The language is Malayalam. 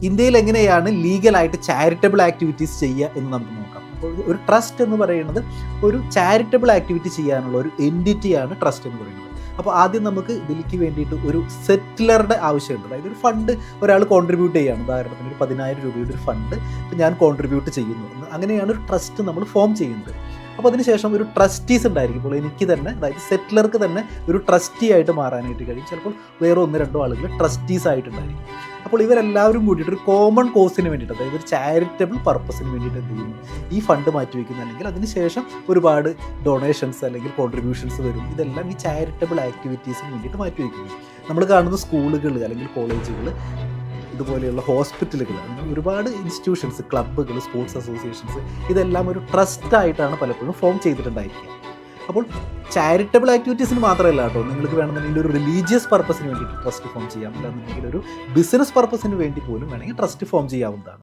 ഇന്ത്യയിൽ എങ്ങനെയാണ് ലീഗലായിട്ട് ചാരിറ്റബിൾ ആക്ടിവിറ്റീസ് ചെയ്യുക എന്ന് നമുക്ക് നോക്കാം. അപ്പോൾ ഒരു ട്രസ്റ്റ് എന്ന് പറയുന്നത് ഒരു ചാരിറ്റബിൾ ആക്ടിവിറ്റി ചെയ്യാനുള്ള ഒരു എൻറ്റിറ്റിയാണ് ട്രസ്റ്റ് എന്ന് പറയുന്നത്. അപ്പോൾ ആദ്യം നമുക്ക് ഇതിലേക്ക് വേണ്ടിയിട്ട് ഒരു സെറ്റിലറുടെ ആവശ്യമുണ്ട്. അതായത് ഒരു ഫണ്ട് ഒരാൾ കോൺട്രിബ്യൂട്ട് ചെയ്യുകയാണ്. ഉദാഹരണത്തിന് ഒരു 10,000 രൂപയുടെ ഒരു ഫണ്ട് ഞാൻ കോൺട്രിബ്യൂട്ട് ചെയ്യുന്നു. അങ്ങനെയാണ് ഒരു ട്രസ്റ്റ് നമ്മൾ ഫോം ചെയ്യുന്നത്. അപ്പോൾ അതിനുശേഷം ഒരു ട്രസ്റ്റീസ് ഉണ്ടായിരിക്കും. ഇപ്പോൾ എനിക്ക് തന്നെ, അതായത് സെറ്റിലർക്ക് തന്നെ ഒരു ട്രസ്റ്റി ആയിട്ട് മാറാനായിട്ട് കഴിയും. ചിലപ്പോൾ വേറെ 1-2 ആളുകൾ ട്രസ്റ്റീസ് ആയിട്ടുണ്ടായിരിക്കും. അപ്പോൾ ഇവരെല്ലാവരും കൂടിയിട്ട് ഒരു കോമൺ കോസിന് വേണ്ടിയിട്ട്, അതായത് ഒരു ചാരിറ്റബിൾ പർപ്പസിന് വേണ്ടിയിട്ട് എന്ത് ചെയ്യുന്നു, ഈ ഫണ്ട് മാറ്റിവെക്കുന്നു. അല്ലെങ്കിൽ അതിനുശേഷം ഒരുപാട് ഡൊണേഷൻസ് അല്ലെങ്കിൽ കോൺട്രിബ്യൂഷൻസ് വരും. ഇതെല്ലാം ഈ ചാരിറ്റബിൾ ആക്ടിവിറ്റീസിന് വേണ്ടിയിട്ട് മാറ്റിവെക്കുന്നു. നമ്മൾ കാണുന്ന സ്കൂളുകൾ അല്ലെങ്കിൽ കോളേജുകൾ, ഇതുപോലെയുള്ള ഹോസ്പിറ്റലുകൾ, അങ്ങനെ ഒരുപാട് ഇൻസ്റ്റിറ്റ്യൂഷൻസ്, ക്ലബ്ബുകൾ, സ്പോർട്സ് അസോസിയേഷൻസ്, ഇതെല്ലാം ഒരു ട്രസ്റ്റായിട്ടാണ് പലപ്പോഴും ഫോം ചെയ്തിട്ടുണ്ടായിരിക്കുക. അപ്പോൾ ചാരിറ്റബിൾ ആക്ടിവിറ്റീസിന് മാത്രമല്ല കേട്ടോ, നിങ്ങൾക്ക് വേണമെന്നുണ്ടെങ്കിൽ ഒരു റിലീജിയസ് പർപ്പസിന് വേണ്ടിയിട്ട് ട്രസ്റ്റ് ഫോം ചെയ്യാം. അല്ലാന്നുണ്ടെങ്കിൽ ഒരു ബിസിനസ് പർപ്പസിന് വേണ്ടി പോലും വേണമെങ്കിൽ ട്രസ്റ്റ് ഫോം ചെയ്യാവുന്നതാണ്.